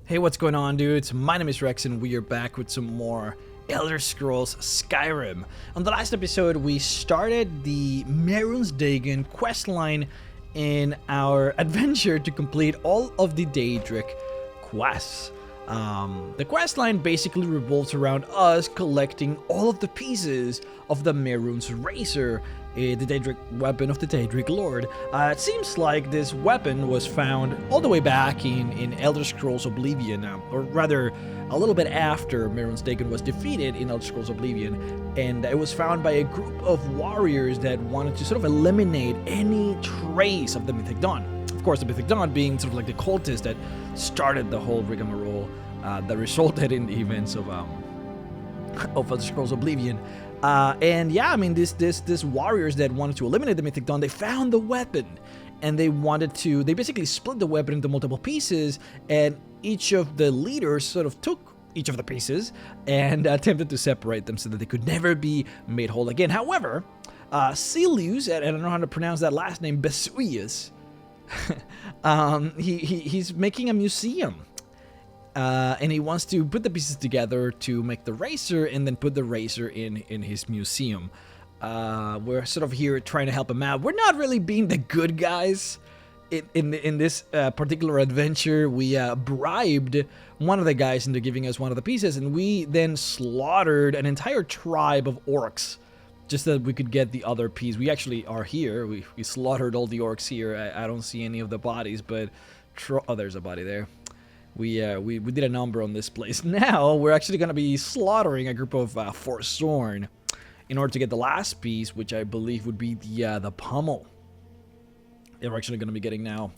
Hey, what's going on, dudes? My name is Rex, and we are back with some more Elder Scrolls Skyrim. On the last episode, we started the Dagon questline in our adventure to complete all of the Daedric quests. The questline basically revolves around us collecting all of the pieces of the Mehrunes Razor, the Daedric weapon of the Daedric Lord. It seems like this weapon was found all the way back in Elder Scrolls Oblivion, or rather a little bit after Dagon was defeated in Elder Scrolls Oblivion, and it was found by a group of warriors that wanted to sort of eliminate any trace of the Mythic Dawn. Of course, the Mythic Dawn being sort of like the cultists that started the whole rigmarole that resulted in the events of Elder Scrolls Oblivion. And yeah, I mean, this warriors that wanted to eliminate the Mythic Dawn, they found the weapon, and they basically split the weapon into multiple pieces, and each of the leaders sort of took each of the pieces and attempted to separate them so that they could never be made whole again. However, Celius, and I don't know how to pronounce that last name, Besuius, he's making a museum. And he wants to put the pieces together to make the Razor, and then put the Razor in his museum. We're sort of here trying to help him out. We're not really being the good guys in this particular adventure. We bribed one of the guys into giving us one of the pieces, and we then slaughtered an entire tribe of orcs just so that we could get the other piece. We actually are here. We slaughtered all the orcs here. I don't see any of the bodies, but oh, there's a body there. We did a number on this place. Now we're actually going to be slaughtering a group of Forsworn in order to get the last piece, which I believe would be the pummel that we're actually going to be getting now.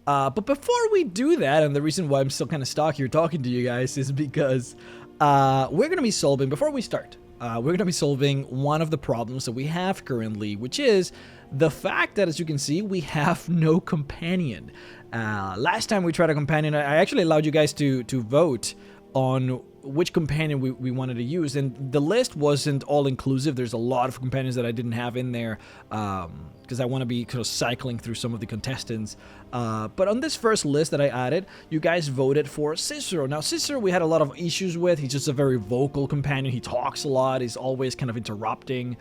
But before we do that, and the reason why I'm still kind of stuck here talking to you guys is because we're going to be solving, before we start, we're going to be solving one of the problems that we have currently, which is the fact that, as you can see, we have no companion. Last time we tried a companion, I actually allowed you guys to vote on which companion we wanted to use, and the list wasn't all inclusive. There's a lot of companions that I didn't have in there because I want to be kind of cycling through some of the contestants. But on this first list that I added, you guys voted for Cicero. Now, Cicero we had a lot of issues with. He's just a very vocal companion. He talks a lot. He's always kind of interrupting.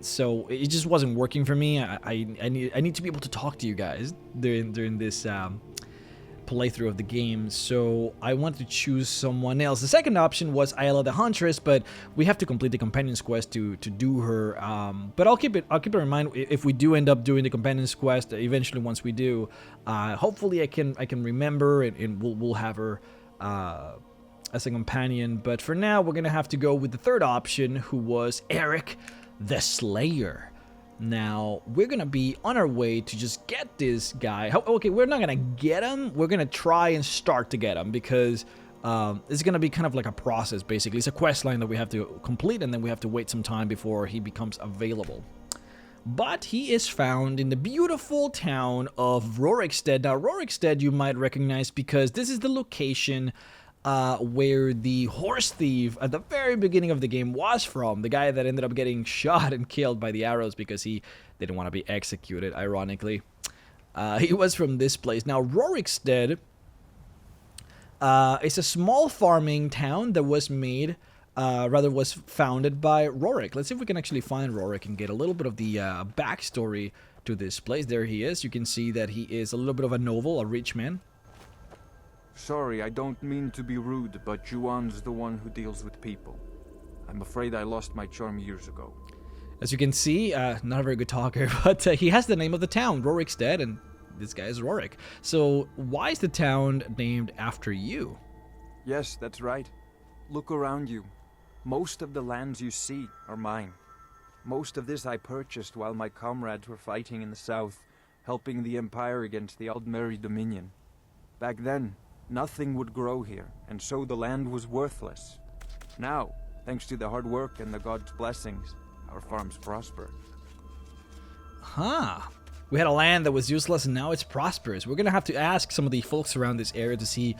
So it just wasn't working for me. I need to be able to talk to you guys during this playthrough of the game, so I wanted to choose someone else. The second option was Ayla the Huntress, but we have to complete the Companion's Quest to do her. But I'll keep it in mind if we do end up doing the Companion's Quest eventually. Once we do, hopefully I can remember, and we'll have her as a companion. But for now, we're gonna have to go with the third option, who was Erik the Slayer. Now, we're gonna be on our way to just get this guy. Okay, we're not gonna get him. We're gonna try and start to get him, because it's gonna be kind of like a process, basically. It's a quest line that we have to complete, and then we have to wait some time before he becomes available. But he is found in the beautiful town of Rorikstead. Now, Rorikstead you might recognize because this is the location where the horse thief at the very beginning of the game was from. The guy that ended up getting shot and killed by the arrows because he didn't want to be executed, ironically. He was from this place. Now, Rorikstead is a small farming town that was made, was founded by Rorik. Let's see if we can actually find Rorik and get a little bit of the backstory to this place. There he is. You can see that he is a little bit of a noble, a rich man. Sorry, I don't mean to be rude, but Juan's the one who deals with people. I'm afraid I lost my charm years ago. As you can see, not a very good talker, but he has the name of the town, Rorikstead, and this guy is Rorik. So why is the town named after you? Yes, that's right. Look around you. Most of the lands you see are mine. Most of this I purchased while my comrades were fighting in the south, helping the Empire against the Aldmeri Dominion. Back then, nothing would grow here, and so the land was worthless. Now, thanks to the hard work and the gods' blessings, our farms prosper. Huh. We had a land that was useless, and now it's prosperous. We're gonna have to ask some of the folks around this area to see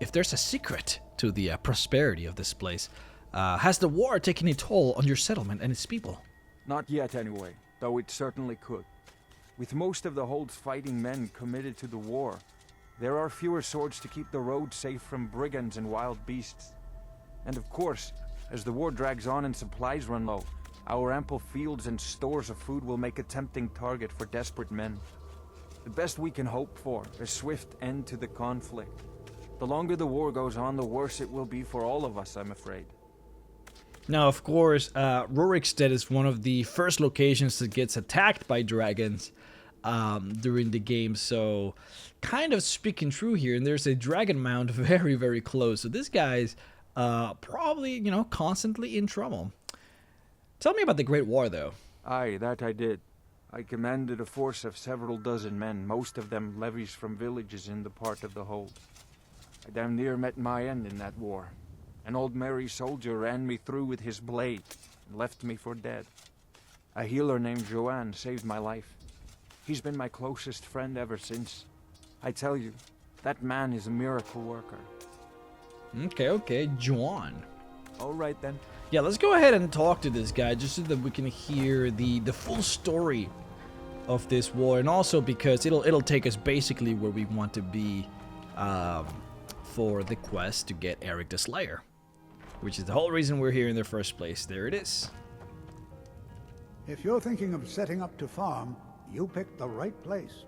if there's a secret to the prosperity of this place. Has the war taken a toll on your settlement and its people? Not yet, anyway, though it certainly could. With most of the Hold's fighting men committed to the war, There are fewer swords to keep the road safe from brigands and wild beasts. And of course, as the war drags on and supplies run low, our ample fields and stores of food will make a tempting target for desperate men. The best we can hope for is a swift end to the conflict. The longer the war goes on, the worse it will be for all of us, I'm afraid. Now, of course, Rorikstead is one of the first locations that gets attacked by dragons during the game, so kind of speaking true here, and there's a dragon mound very, very close, so this guy's probably, you know, constantly in trouble. Tell me about the Great War, though. Aye, that I did. I commanded a force of several dozen men, most of them levies from villages in the part of the hold. I damn near met my end in that war. An old merry soldier ran me through with his blade and left me for dead. A healer named Joanne saved my life. He's been my closest friend ever since. I tell you, that man is a miracle worker. Okay, Joanne. All right then. Yeah, let's go ahead and talk to this guy just so that we can hear the full story of this war, and also because it'll take us basically where we want to be for the quest to get Erik the Slayer, which is the whole reason we're here in the first place. There it is. If you're thinking of setting up to farm, you picked the right place.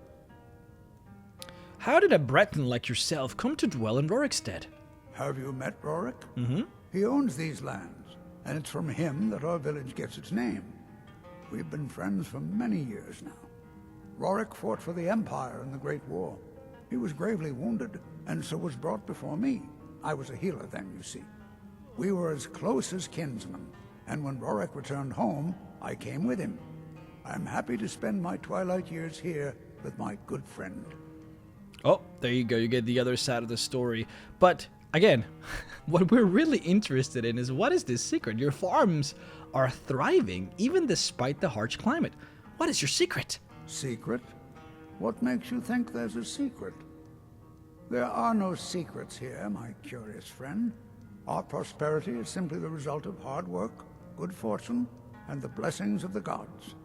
How did a Breton like yourself come to dwell in Rorikstead? Have you met Rorik? Mm-hmm. He owns these lands, and it's from him that our village gets its name. We've been friends for many years now. Rorik fought for the Empire in the Great War. He was gravely wounded, and so was brought before me. I was a healer then, you see. We were as close as kinsmen, and when Rorik returned home, I came with him. I'm happy to spend my twilight years here with my good friend. Oh, there you go. You get the other side of the story. But again, what we're really interested in is, what is this secret? Your farms are thriving even despite the harsh climate. What is your secret? Secret? What makes you think there's a secret? There are no secrets here, my curious friend. Our prosperity is simply the result of hard work, good fortune, and the blessings of the gods.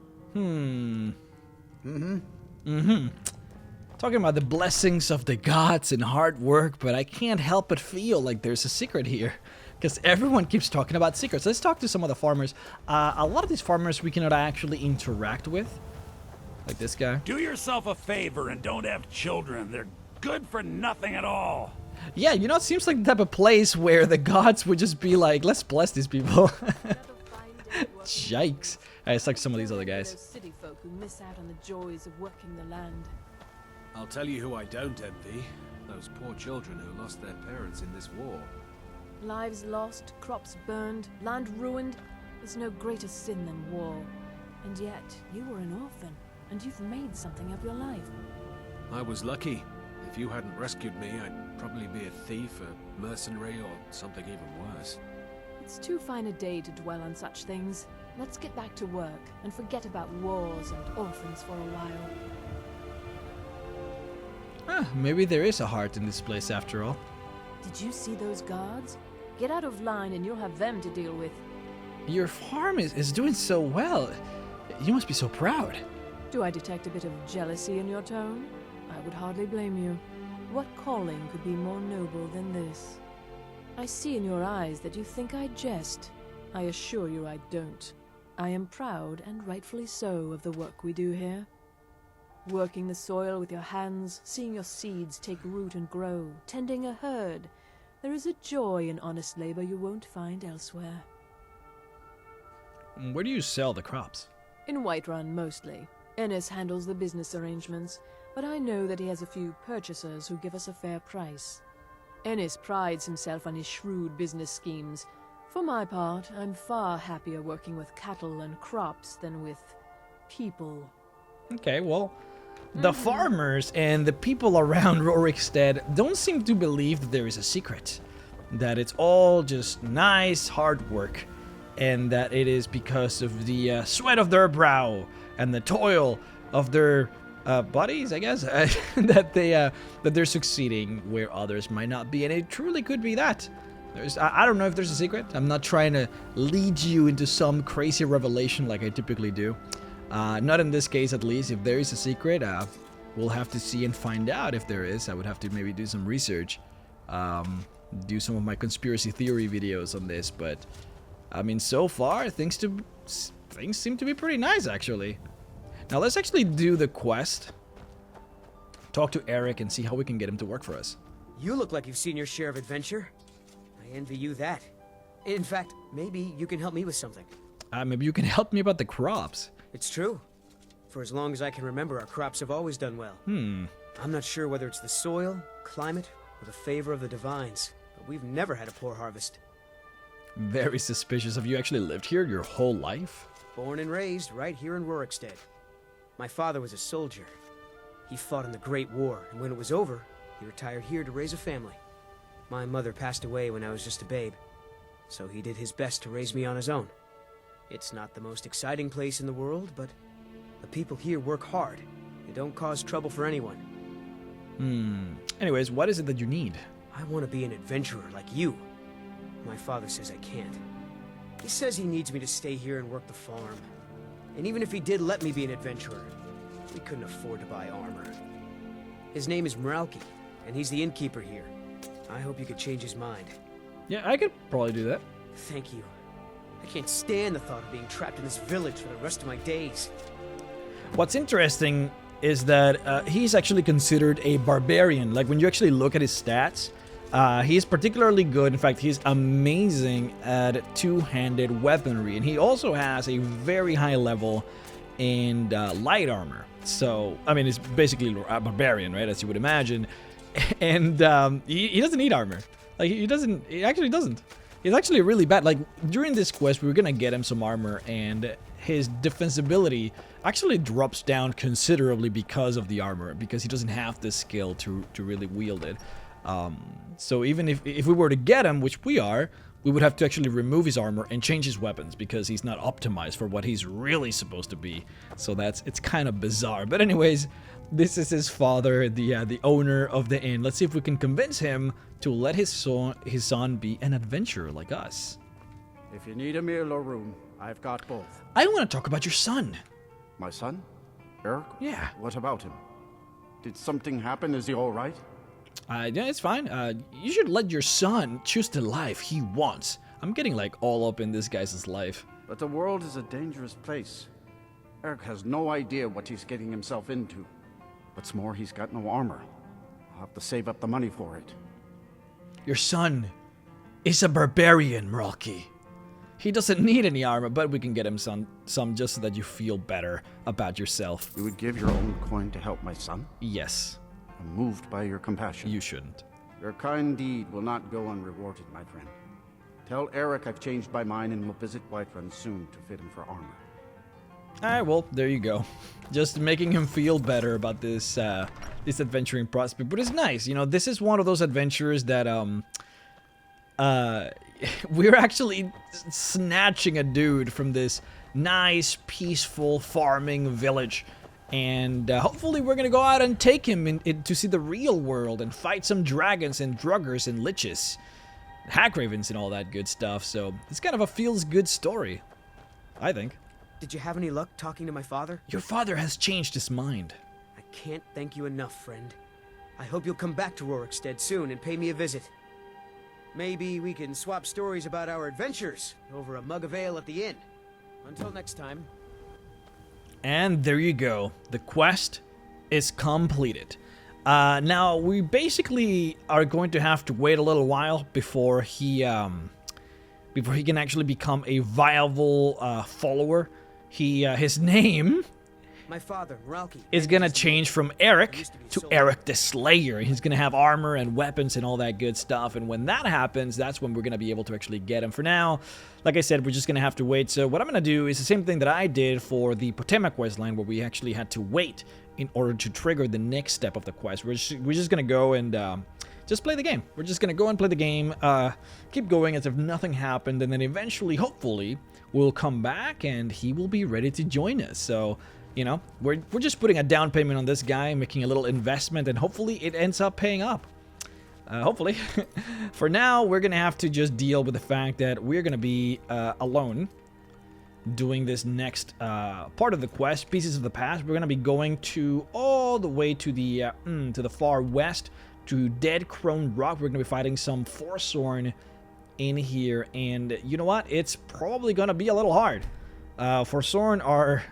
Talking about the blessings of the gods and hard work, but I can't help but feel like there's a secret here, because everyone keeps talking about secrets. Let's talk to some of the farmers. A lot of these farmers we cannot actually interact with, like this guy. Do yourself a favor and don't have children. They're good for nothing at all. Yeah, you know, it seems like the type of place where the gods would just be like, let's bless these people. Yikes. It's like some of these other guys. Those city folk who miss out on the joys of working the land. I'll tell you who I don't envy. Those poor children who lost their parents in this war. Lives lost, crops burned, land ruined. There's no greater sin than war. And yet, you were an orphan, and you've made something of your life. I was lucky. If you hadn't rescued me, I'd probably be a thief, a mercenary, or something even worse. It's too fine a day to dwell on such things. Let's get back to work, and forget about wars and orphans for a while. Maybe there is a heart in this place after all. Did you see those guards? Get out of line and you'll have them to deal with. Your farm is doing so well. You must be so proud. Do I detect a bit of jealousy in your tone? I would hardly blame you. What calling could be more noble than this? I see in your eyes that you think I jest. I assure you I don't. I am proud, and rightfully so, of the work we do here. Working the soil with your hands, seeing your seeds take root and grow, tending a herd. There is a joy in honest labor you won't find elsewhere. Where do you sell the crops? In Whiterun, mostly. Ennis handles the business arrangements, but I know that he has a few purchasers who give us a fair price. Ennis prides himself on his shrewd business schemes. For my part, I'm far happier working with cattle and crops than with people. Okay, well, the farmers and the people around Rorikstead don't seem to believe that there is a secret. That it's all just nice, hard work. And that it is because of the sweat of their brow and the toil of their bodies, I guess, that they're succeeding where others might not be. And it truly could be that. I don't know if there's a secret. I'm not trying to lead you into some crazy revelation like I typically do. Not in this case, at least. If there is a secret, We'll have to see and find out if there is. I would have to maybe do some research, do some of my conspiracy theory videos on this. But I mean, so far things seem to be pretty nice, actually. Now let's actually do the quest. Talk to Erik and see how we can get him to work for us. You look like you've seen your share of adventure. I envy you that. In fact, maybe you can help me with something. Maybe you can help me about the crops. It's true. For as long as I can remember, our crops have always done well. I'm not sure whether it's the soil, climate, or the favor of the divines, but we've never had a poor harvest. Very suspicious. Have you actually lived here your whole life? Born and raised right here in Rorikstead. My father was a soldier. He fought in the Great War, and when it was over, he retired here to raise a family. My mother passed away when I was just a babe, so he did his best to raise me on his own. It's not the most exciting place in the world, but the people here work hard. They don't cause trouble for anyone. Anyways, what is it that you need? I want to be an adventurer like you. My father says I can't. He says he needs me to stay here and work the farm. And even if he did let me be an adventurer, we couldn't afford to buy armor. His name is MrRhexx, and he's the innkeeper here. I hope you could change his mind. Yeah, I could probably do that. Thank you. I can't stand the thought of being trapped in this village for the rest of my days. What's interesting is that he's actually considered a barbarian. Like, when you actually look at his stats, he's particularly good. In fact, he's amazing at two-handed weaponry. And he also has a very high level in light armor. So, I mean, he's basically a barbarian, right? As you would imagine. And he doesn't need armor. Like, he actually doesn't. He's actually really bad. Like, during this quest, we were gonna get him some armor, and his defensibility actually drops down considerably because of the armor, because he doesn't have the skill to really wield it. So even if we were to get him, which we are, we would have to actually remove his armor and change his weapons, because he's not optimized for what he's really supposed to be. So it's kind of bizarre. But anyways, this is his father, the owner of the inn. Let's see if we can convince him to let his son be an adventurer like us. If you need a meal or room, I've got both. I want to talk about your son. My son? Erik? Yeah. What about him? Did something happen? Is he all right? Yeah, it's fine. You should let your son choose the life he wants. I'm getting like all up in this guy's life. But the world is a dangerous place. Erik has no idea what he's getting himself into. What's more, he's got no armor. I'll have to save up the money for it. Your son is a barbarian, MrRhexx. He doesn't need any armor, but we can get him some just so that you feel better about yourself. You would give your own coin to help my son? Yes. I'm moved by your compassion. You shouldn't. Your kind deed will not go unrewarded, my friend. Tell Erik I've changed my mind and will visit Whiterun soon to fit him for armor. Alright, well, there you go. Just making him feel better about this this adventuring prospect. But it's nice, you know, this is one of those adventures that we're actually snatching a dude from this nice, peaceful farming village. And hopefully we're gonna go out and take him to see the real world and fight some dragons and druggers and liches, hackravens and all that good stuff. So it's kind of a feels-good story, I think. Did you have any luck talking to my father? Your father has changed his mind. I can't thank you enough, friend. I hope you'll come back to Rorikstead soon and pay me a visit. Maybe we can swap stories about our adventures over a mug of ale at the inn. Until next time. And there you go. The quest is completed. Now, we basically are going to have to wait a little while before he can actually become a viable follower. His name My father, MrRhexx, is gonna change from Erik to Erik the Slayer. He's gonna have armor and weapons and all that good stuff. And when that happens, that's when we're gonna be able to actually get him. For now, like I said, we're just gonna have to wait. So what I'm gonna do is the same thing that I did for the Potema questline, where we actually had to wait in order to trigger the next step of the quest. We're just gonna go and just play the game. We're just gonna go and play the game, keep going as if nothing happened, and then eventually, hopefully, we'll come back and he will be ready to join us. So, you know, we're just putting a down payment on this guy, making a little investment, and hopefully it ends up paying up. Hopefully. For now, we're gonna have to just deal with the fact that we're gonna be alone doing this next part of the quest, Pieces of the Past. We're gonna be going to all all the way to the far west to Dead Crone Rock. We're gonna be fighting some Forsworn in here, and you know what? It's probably gonna be a little hard. Forsworn are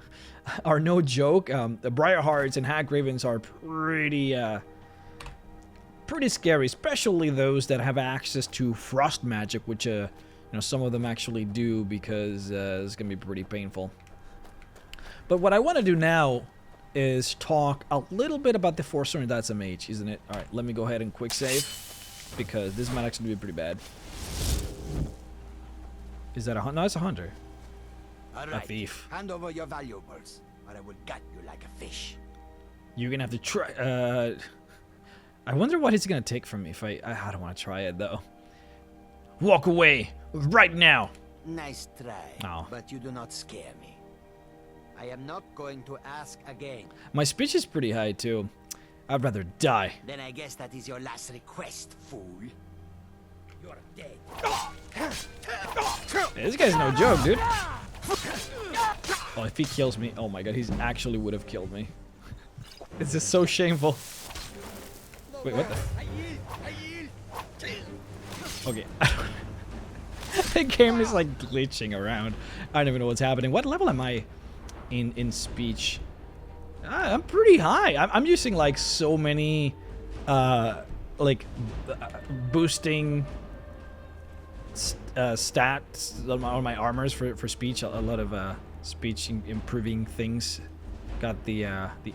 no joke. The Briarhearts and Hagravens are pretty scary, especially those that have access to frost magic, which you know, some of them actually do, because it's gonna be pretty painful. But what I want to do now is talk a little bit about the Forsworn. That's a mage, isn't it? All right, let me go ahead and quick save, because this might actually be pretty bad. Is that a hunter? No, it's a hunter. A thief. Hand over your valuables, or I will gut you like a fish. You're gonna have to try. I wonder what it's gonna take from me if I don't want to try it though. Walk away right now. Nice try, Oh. but you do not scare me. I am not going to ask again. My speech is pretty high too. I'd rather die. Then I guess that is your last request, fool. You're dead. Hey, this guy's no joke, dude. Oh, if he kills me, oh my god, he's actually would have killed me. This is so shameful. Wait, what the? Okay. The game is like glitching around. I don't even know what's happening. What level am I in speech? I'm pretty high. I'm using like so many boosting stats on my armors for speech. A lot of speech improving things. Got the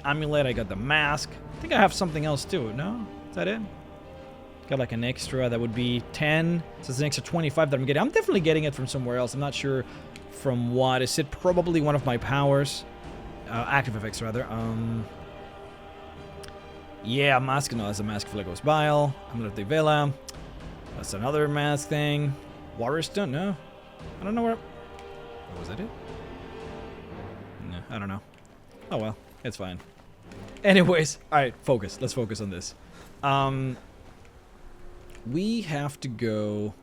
amulet. I got the mask. I think I have something else too. No, is that it? Got like an extra that would be 10. So it's an extra 25 that I'm getting. I'm definitely getting it from somewhere else. I'm not sure from what. Is it probably one of my powers? Active effects rather. Yeah, mask. No, that's a mask for Legos Bile. Amulet de Vela. That's another mask thing. Warrior Stone? No. I don't know where. Oh, was that it? No, I don't know. Oh well, it's fine. Anyways, alright, focus. Let's focus on this. We have to go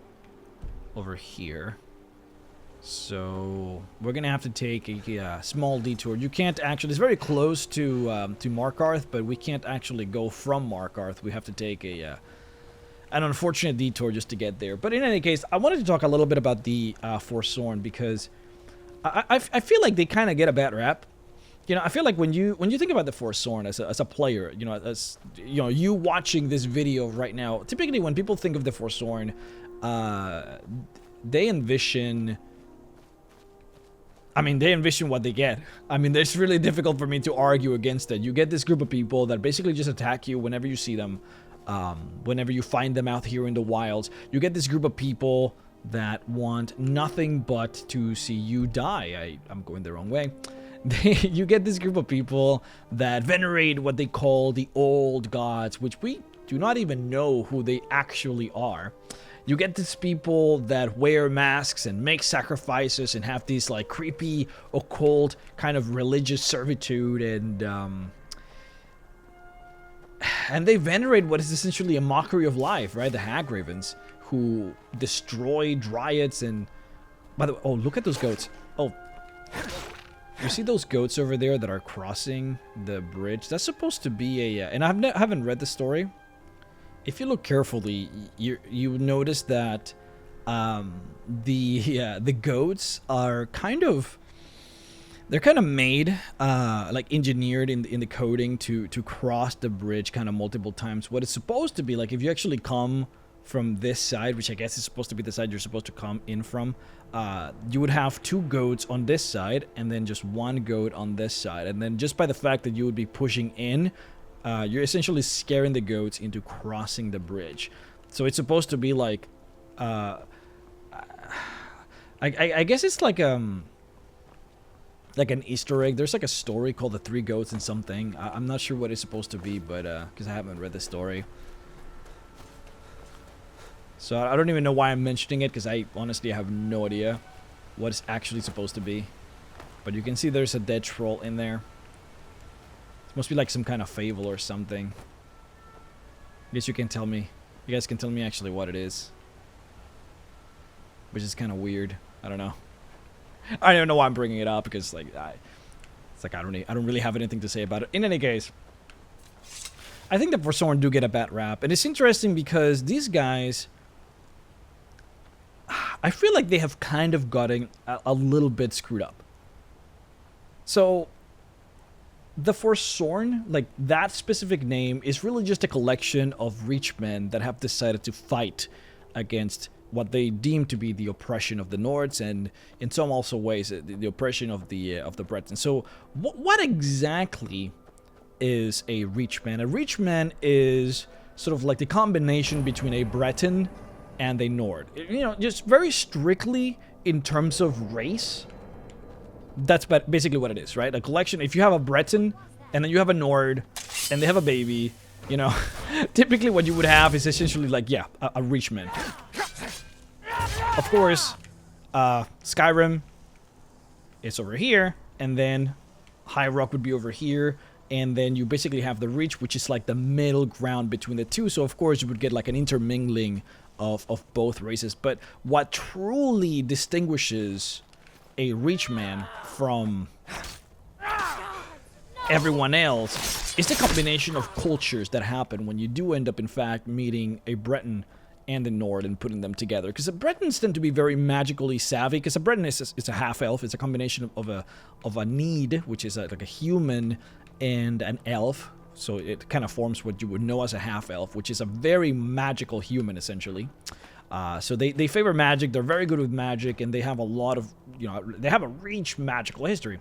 over here. So we're gonna have to take a small detour. You can't actually, it's very close to Markarth, but we can't actually go from Markarth. We have to take an unfortunate detour just to get there. But in any case, I wanted to talk a little bit about the Forsworn, because I feel like they kind of get a bad rap. You know, I feel like when you think about the Forsworn as a player, you know, as you know, you watching this video right now, typically when people think of the Forsworn, they envision. I mean, they envision what they get. I mean, it's really difficult for me to argue against it. You get this group of people that basically just attack you whenever you see them, whenever you find them out here in the wilds. You get this group of people that want nothing but to see you die. I'm going the wrong way. You get this group of people that venerate what they call the old gods, which we do not even know who they actually are. You get these people that wear masks and make sacrifices and have these like creepy, occult kind of religious servitude, and they venerate what is essentially a mockery of life, right? The Hagravens, who destroy dryads. And by the way, oh, look at those goats. Oh, you see those goats over there that are crossing the bridge? That's supposed to be a and I haven't read the story. If you look carefully, you notice that the goats are kind of, they're kind of made like engineered in the coding to cross the bridge kind of multiple times. What it's supposed to be like, if you actually come from this side, which I guess is supposed to be the side you're supposed to come in from, you would have two goats on this side and then just one goat on this side, and then just by the fact that you would be pushing in, you're essentially scaring the goats into crossing the bridge. So it's supposed to be like, I guess it's like an Easter egg. There's like a story called The Three Goats and something. I'm not sure what it's supposed to be, but because I haven't read the story. So I don't even know why I'm mentioning it, because I honestly have no idea what it's actually supposed to be. But you can see there's a dead troll in there. It must be like some kind of fable or something. I guess you can tell me. You guys can tell me actually what it is. Which is kind of weird. I don't know. I don't know why I'm bringing it up, because like it's like I don't really have anything to say about it. In any case, I think the Forsworn do get a bad rap, and it's interesting because these guys, I feel like they have kind of gotten a little bit screwed up. So, the Forsworn, like that specific name, is really just a collection of rich men that have decided to fight against what they deem to be the oppression of the Nords, and in some also ways the oppression of the Bretons. So, what exactly is a reach man? A reach man is sort of like the combination between a Breton and a Nord. You know, just very strictly in terms of race. That's basically what it is, right? A collection. If you have a Breton and then you have a Nord and they have a baby, you know, typically what you would have is essentially like, yeah, a reach man. Of course, Skyrim is over here, and then High Rock would be over here, and then you basically have the Reach, which is like the middle ground between the two. So of course you would get like an intermingling of both races. But what truly distinguishes a Reach man from everyone else is the combination of cultures that happen when you do end up in fact meeting a Breton and a Nord and putting them together. Because the Bretons tend to be very magically savvy, because a Breton is a half-elf. It's a combination of a need, which is like a human, and an elf. So it kind of forms what you would know as a half-elf, which is a very magical human, essentially. So they favor magic, they're very good with magic, and they have a lot of, you know, they have a rich magical history.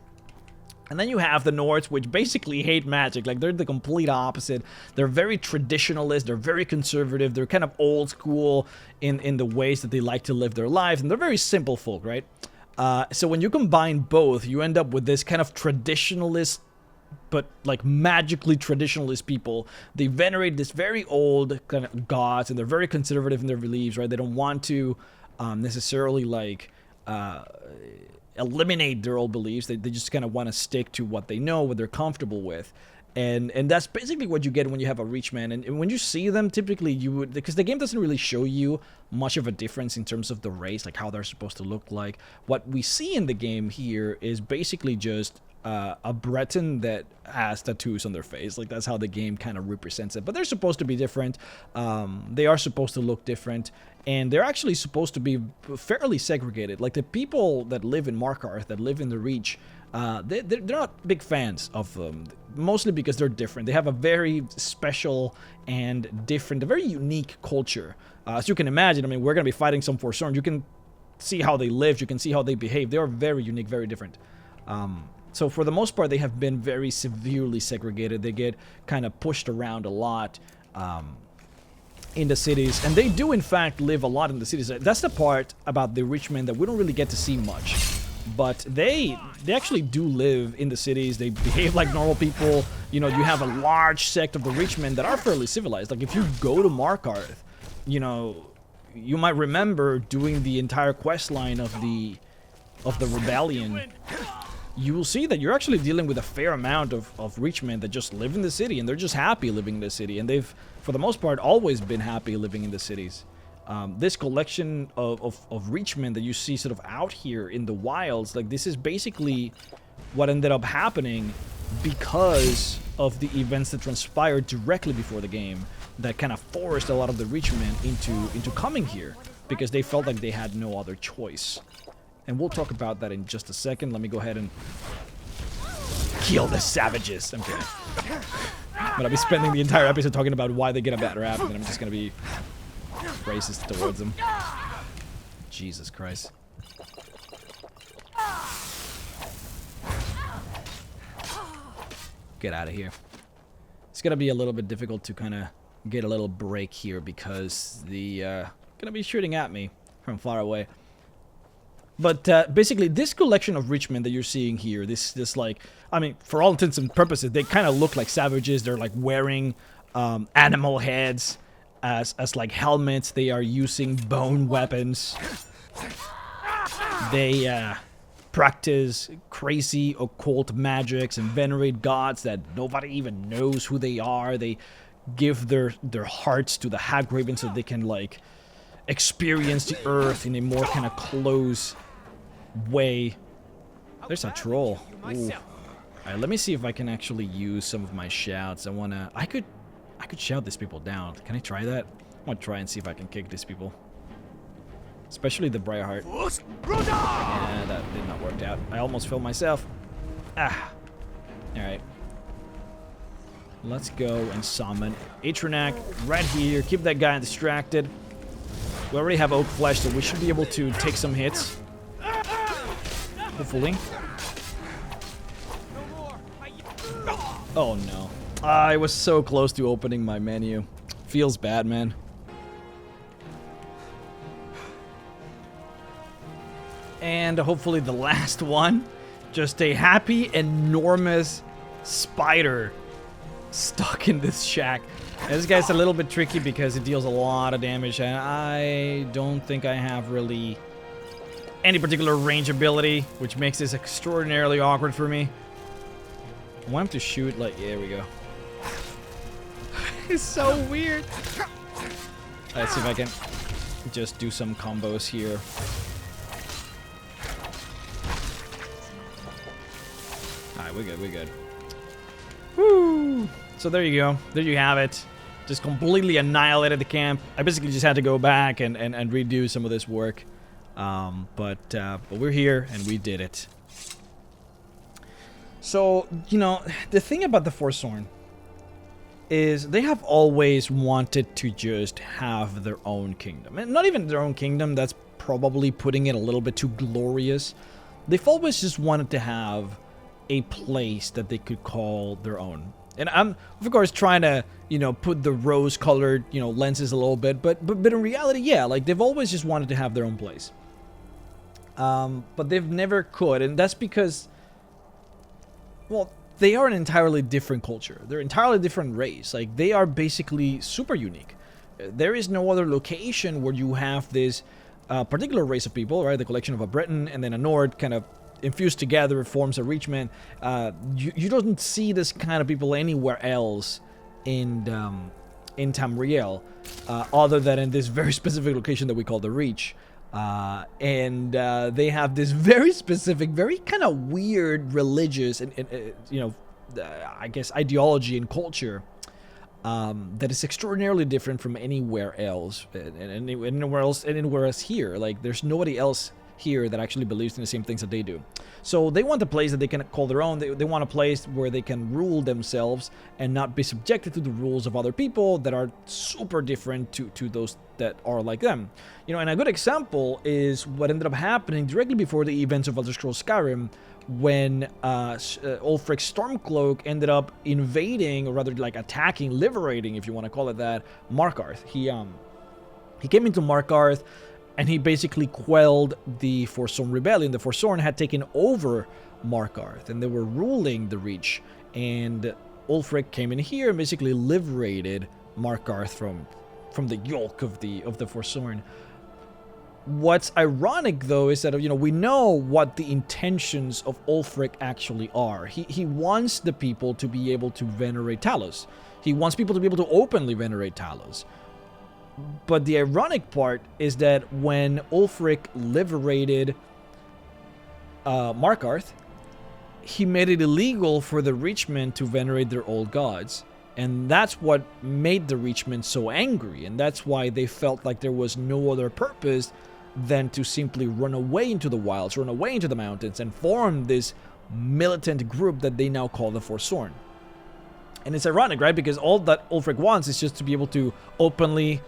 And then you have the Nords, which basically hate magic. Like, they're the complete opposite. They're very traditionalist, they're very conservative, they're kind of old school in the ways that they like to live their lives, and they're very simple folk, right? So when you combine both, you end up with this kind of traditionalist, but like magically traditionalist people. They venerate this very old kind of gods, and they're very conservative in their beliefs, right? They don't want to necessarily like eliminate their old beliefs. They just kind of want to stick to what they know, what they're comfortable with. And that's basically what you get when you have a Reach man. And when you see them, typically you would, because the game doesn't really show you much of a difference in terms of the race, like how they're supposed to look like. What we see in the game here is basically just a Breton that has tattoos on their face. Like, that's how the game kind of represents it. But they're supposed to be different. They are supposed to look different. And they're actually supposed to be fairly segregated. Like, the people that live in Markarth, that live in the Reach, they're not big fans of them. Mostly because they're different. They have a very special and different, a very unique culture. As you can imagine, I mean, we're going to be fighting some Forsworn. You can see how they live. You can see how they behave. They are very unique, very different. So for the most part, they have been very severely segregated. They get kind of pushed around a lot in the cities. And they do, in fact, live a lot in the cities. That's the part about the rich men that we don't really get to see much. But they actually do live in the cities. They behave like normal people. You know, you have a large sect of the rich men that are fairly civilized. Like, if you go to Markarth, you know, you might remember doing the entire quest line of the rebellion. You will see that you're actually dealing with a fair amount of rich men that just live in the city, and they're just happy living in the city, and they've, for the most part, always been happy living in the cities. This collection of rich men that you see sort of out here in the wilds, like, this is basically what ended up happening because of the events that transpired directly before the game that kind of forced a lot of the rich men into coming here because they felt like they had no other choice. And we'll talk about that in just a second. Let me go ahead and kill the savages. I'm kidding. But I'll be spending the entire episode talking about why they get a bad rap, and then I'm just gonna be racist towards them. Jesus Christ. Get out of here. It's gonna be a little bit difficult to kind of get a little break here because the gonna be shooting at me from far away. But basically, this collection of rich men that you're seeing here, this like, I mean, for all intents and purposes, they kind of look like savages. They're like wearing animal heads as like helmets. They are using bone weapons. They practice crazy occult magics and venerate gods that nobody even knows who they are. They give their hearts to the Haggraven so they can like experience the earth in a more kind of close way. There's a troll. Alright, let me see if I can actually use some of my shouts. I I could shout these people down. Can I try that? I want to try and see if I can kick these people. Especially the Briarheart. Yeah, that did not work out. I almost fell myself. Ah. Alright. Let's go and summon Atronak right here. Keep that guy distracted. We already have Oak Flesh, so we should be able to take some hits. Hopefully. Oh no. I was so close to opening my menu. Feels bad, man. And hopefully the last one. Just a happy, enormous spider stuck in this shack. And this guy's a little bit tricky because it deals a lot of damage, and I don't think I have really any particular range ability, which makes this extraordinarily awkward for me. I want him to shoot, like, there we go. It's so weird. Let's see if I can just do some combos here. Alright, we're good, we're good. Woo! So there you go. There you have it. Just completely annihilated the camp. I basically just had to go back and redo some of this work. But we're here, and we did it. So, you know, the thing about the Forsworn is they have always wanted to just have their own kingdom. And not even their own kingdom, that's probably putting it a little bit too glorious. They've always just wanted to have a place that they could call their own. And I'm, of course, trying to, you know, put the rose-colored, you know, lenses a little bit, but in reality, yeah, like, they've always just wanted to have their own place. But they've never could, and that's because, well, they are an entirely different culture. They're an entirely different race. Like, they are basically super unique. There is no other location where you have this particular race of people, right? The collection of a Breton and then a Nord kind of infused together forms a Reachman. You don't see this kind of people anywhere else in Tamriel, other than in this very specific location that we call the Reach. And they have this very specific, very kind of weird religious and you know, I guess ideology and culture that is extraordinarily different from anywhere else, and anywhere else here. Like, there's nobody else here that actually believes in the same things that they do. So they want a place that they can call their own. They want a place where they can rule themselves and not be subjected to the rules of other people that are super different to those that are like them. You know, and a good example is what ended up happening directly before the events of Elder Scrolls Skyrim, when Ulfric Stormcloak ended up invading, or rather like attacking, liberating, if you want to call it that, Markarth. He came into Markarth, and he basically quelled the Forsworn rebellion. The Forsworn had taken over Markarth, and they were ruling the Reach. And Ulfric came in here and basically liberated Markarth from the yoke of the Forsworn. What's ironic, though, is that, you know, we know what the intentions of Ulfric actually are. He wants the people to be able to venerate Talos. He wants people to be able to openly venerate Talos. But the ironic part is that when Ulfric liberated Markarth, he made it illegal for the Reachmen to venerate their old gods. And that's what made the Reachmen so angry. And that's why they felt like there was no other purpose than to simply run away into the wilds, run away into the mountains, and form this militant group that they now call the Forsworn. And it's ironic, right? Because all that Ulfric wants is just to be able to openly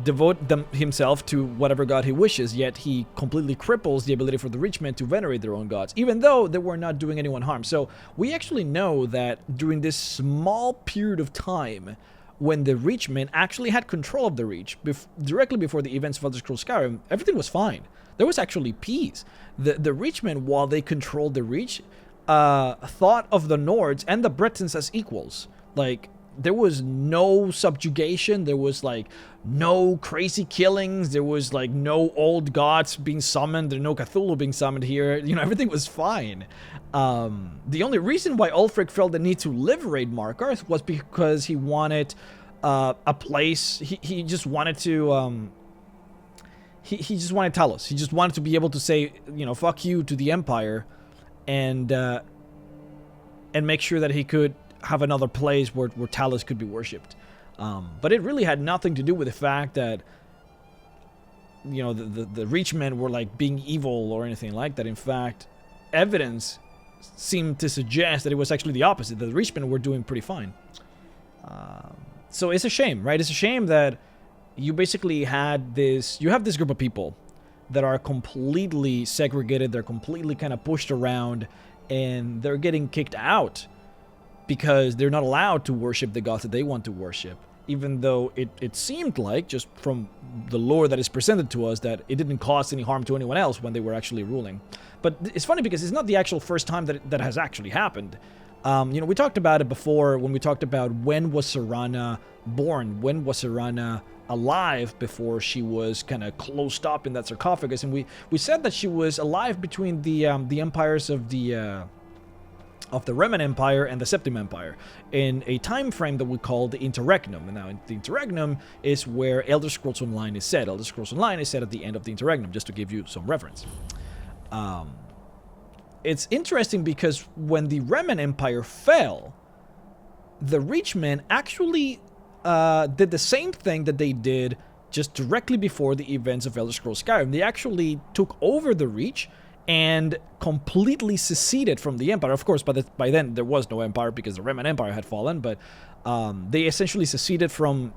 devote himself to whatever god he wishes, yet he completely cripples the ability for the Reachmen to venerate their own gods, even though they were not doing anyone harm. So we actually know that during this small period of time when the Reachmen actually had control of the Reach, directly before the events of Elder Scrolls Skyrim, everything was fine. There was actually peace. The Reachmen, while they controlled the Reach, thought of the Nords and the Bretons as equals. Like, there was no subjugation, there was like no crazy killings, there was like no old gods being summoned, there no Cthulhu being summoned here, you know, everything was fine. The only reason why Ulfric felt the need to liberate Markarth was because he wanted a place, he just wanted to, he just wanted Talos. He just wanted to be able to say, you know, fuck you to the Empire, and make sure that he could have another place where Talos could be worshipped. But it really had nothing to do with the fact that, you know, the Reachmen were like being evil or anything like that. In fact, evidence seemed to suggest that it was actually the opposite, that the Reachmen were doing pretty fine. So it's a shame, right? It's a shame that you basically had this, you have this group of people that are completely segregated, they're completely kind of pushed around, and they're getting kicked out because they're not allowed to worship the gods that they want to worship. Even though it seemed like, just from the lore that is presented to us, that it didn't cause any harm to anyone else when they were actually ruling. But it's funny because it's not the actual first time that has actually happened. You know, we talked about it before when we talked about when was Serana born, when was Serana alive before she was kind of closed up in that sarcophagus, and we said that she was alive between the empires of the Roman Empire and the Septim Empire in a time frame that we call the Interregnum. And now the Interregnum is where Elder Scrolls Online is set. Elder Scrolls Online is set at the end of the Interregnum, just to give you some reference. It's interesting because when the Roman Empire fell, the Reachmen actually did the same thing that they did just directly before the events of Elder Scrolls Skyrim. They actually took over the Reach and completely seceded from the Empire. Of course, by then there was no Empire because the Roman Empire had fallen, but they essentially seceded from,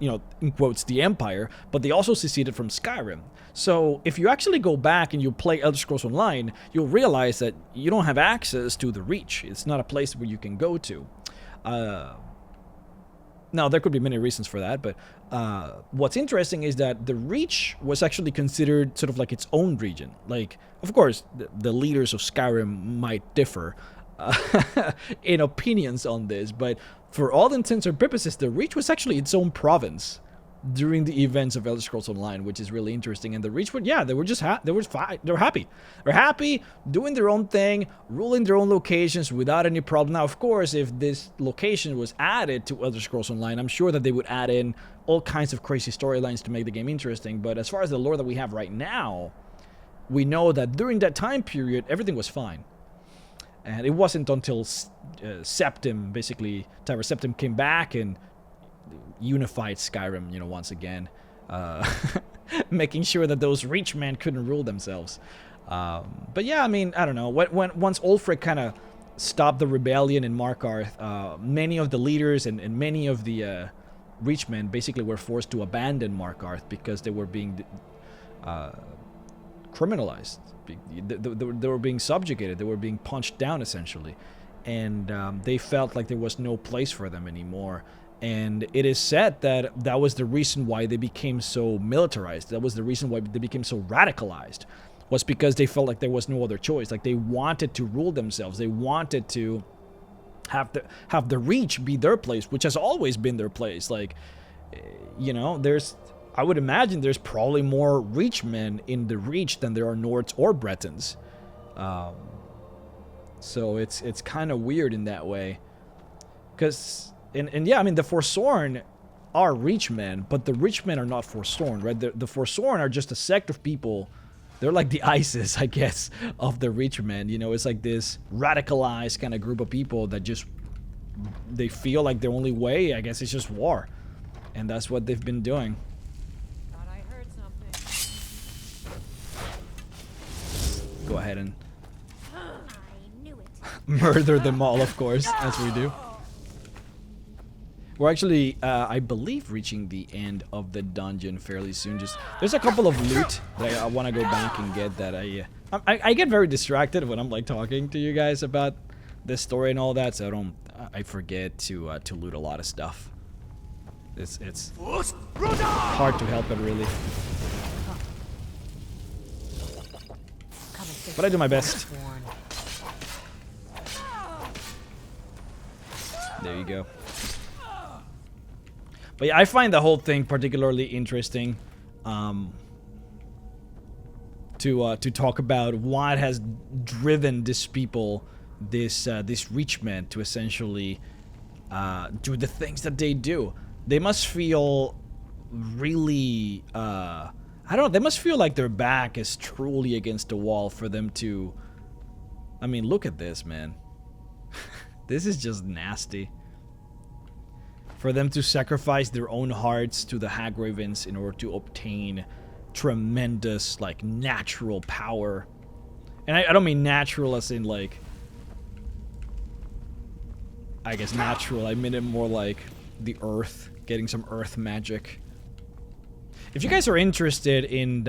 you know, in quotes, the Empire, but they also seceded from Skyrim. So if you actually go back and you play Elder Scrolls Online, you'll realize that you don't have access to the Reach. It's not a place where you can go to. Now, there could be many reasons for that, but what's interesting is that the Reach was actually considered sort of like its own region. Like, of course, the leaders of Skyrim might differ in opinions on this, but for all intents and purposes, the Reach was actually its own province during the events of Elder Scrolls Online, which is really interesting. And the Reach, they were just they were fine. They were happy. They're happy, doing their own thing, ruling their own locations without any problem. Now, of course, if this location was added to Elder Scrolls Online, I'm sure that they would add in all kinds of crazy storylines to make the game interesting. But as far as the lore that we have right now, we know that during that time period, everything was fine. And it wasn't until Septim, basically, Tyra Septim came back and unified Skyrim, you know, once again, making sure that those Reachmen couldn't rule themselves. But yeah, I mean, I don't know. Once Ulfric kind of stopped the rebellion in Markarth, many of the leaders and many of the Reachmen basically were forced to abandon Markarth because they were being criminalized. They were being subjugated. They were being punched down, essentially. And they felt like there was no place for them anymore. And it is said that that was the reason why they became so militarized. That was the reason why they became so radicalized. Was because they felt like there was no other choice. Like they wanted to rule themselves. They wanted to have the Reach be their place, which has always been their place. Like, you know, I would imagine there's probably more Reachmen in the Reach than there are Nords or Bretons. So it's kind of weird in that way. Because... And yeah, I mean, the Forsworn are Reachmen, but the Reachmen are not Forsworn, right? The Forsworn are just a sect of people. They're like the ISIS, I guess, of the Reachmen. You know, it's like this radicalized kind of group of people that just, they feel like their only way, I guess, is just war. And that's what they've been doing. Thought I heard something. Go ahead and murder them all, of course, as we do. We're actually, I believe, reaching the end of the dungeon fairly soon. There's a couple of loot that I want to go back and get that I get very distracted when I'm like talking to you guys about this story and all that, so I forget to loot a lot of stuff. It's hard to help it, really. But I do my best. There you go. But yeah, I find the whole thing particularly interesting to talk about what has driven this people, this Reachmen, to essentially do the things that they do. They must feel really, I don't know, they must feel like their back is truly against the wall for them to, I mean, look at this, man. This is just nasty. for them to sacrifice their own hearts to the Hagravens in order to obtain tremendous, like, natural power. And I don't mean natural as in, like, I guess natural. I mean it more like the earth, getting some earth magic. If you guys are interested in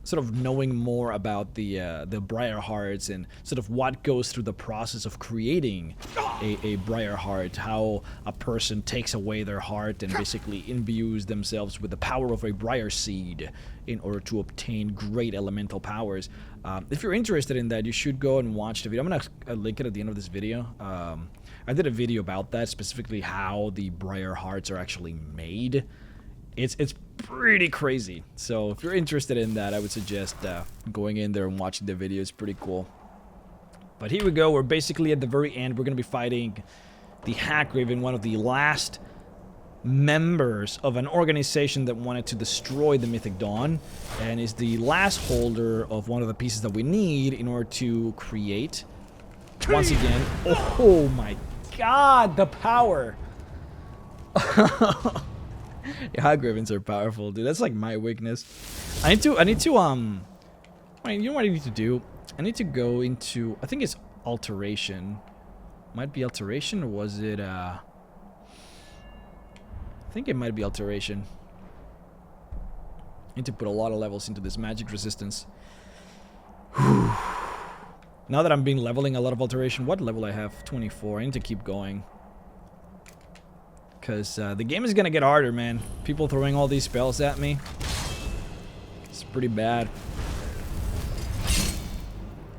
sort of knowing more about the Briar Hearts and sort of what goes through the process of creating a Briar Heart, how a person takes away their heart and basically imbues themselves with the power of a Briar Seed in order to obtain great elemental powers. If you're interested in that, you should go and watch the video. I'm gonna link it at the end of this video. I did a video about that, specifically how the Briar Hearts are actually made. It's pretty crazy. So if you're interested in that, I would suggest going in there and watching the video. It's pretty cool. But here we go. We're basically at the very end. We're going to be fighting the Hagraven, one of the last members of an organization that wanted to destroy the Mythic Dawn, and is the last holder of one of the pieces that we need in order to create, once again, oh my god, the power. Yeah, Hagravens are powerful, dude. That's like my weakness. I need to, wait, you know what I need to do? I need to go into, I think it's alteration. Might be alteration, or was it, I think it might be alteration. I need to put a lot of levels into this magic resistance. Now that I'm being leveling a lot of alteration, what level I have? 24. I need to keep going. Because the game is going to get harder, man. People throwing all these spells at me. It's pretty bad.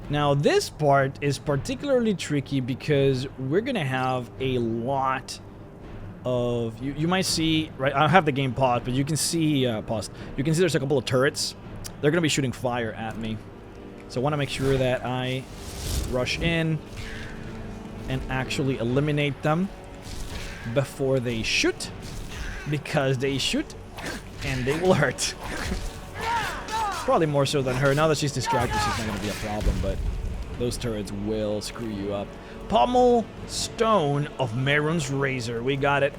Now, this part is particularly tricky because we're going to have a lot of... You might see... Right, I have the game paused, but you can see... paused. You can see there's a couple of turrets. They're going to be shooting fire at me. So I want to make sure that I rush in and actually eliminate them before they shoot, because they shoot and they will hurt. Probably more so than her. Now that she's distracted, she's not going to be a problem, but those turrets will screw you up. Pommel Stone of Mehrunes Razor. We got it.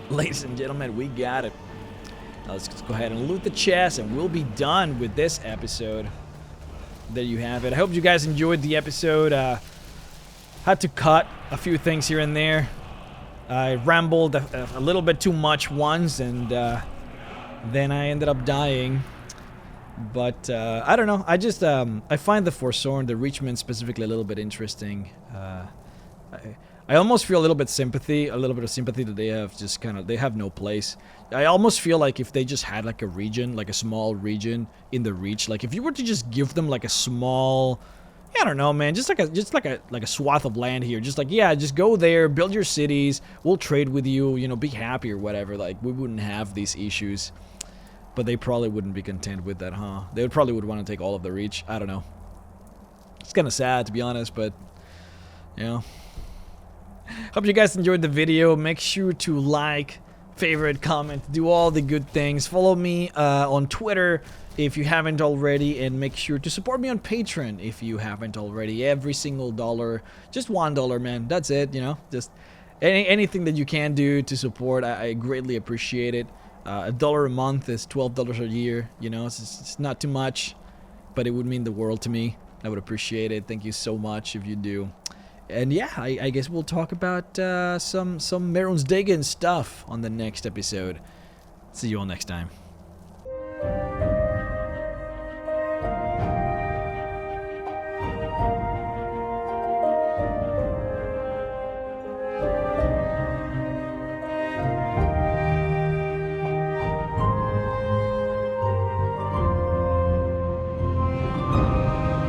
Ladies and gentlemen, we got it. Now let's go ahead and loot the chest, and we'll be done with this episode. There you have it. I hope you guys enjoyed the episode. Had to cut a few things here and there. I rambled a little bit too much once, and then I ended up dying. But I don't know. I just I find the Forsworn, the Reachman specifically, a little bit interesting. I almost feel a little bit of sympathy that they have just they have no place. I almost feel like if they just had like a region, like a small region in the Reach, like if you were to just give them like a small, I don't know, man, just like a swath of land here, just like, yeah, just go there, build your cities, we'll trade with you, you know, be happy or whatever. Like, we wouldn't have these issues. But they probably wouldn't be content with that, huh? They probably would want to take all of the Reach. I don't know. It's kind of sad, to be honest, but, you know. Hope you guys enjoyed the video. Make sure to like, favorite, comment, do all the good things. Follow me on Twitter if you haven't already, and make sure to support me on Patreon if you haven't already. Every single dollar, just $1, man. That's it, you know. Just anything that you can do to support, I greatly appreciate it. $1 a month is $12 a year. You know, it's not too much, but it would mean the world to me. I would appreciate it. Thank you so much if you do. And yeah, I guess we'll talk about some Mehrunes Dagon stuff on the next episode. See you all next time.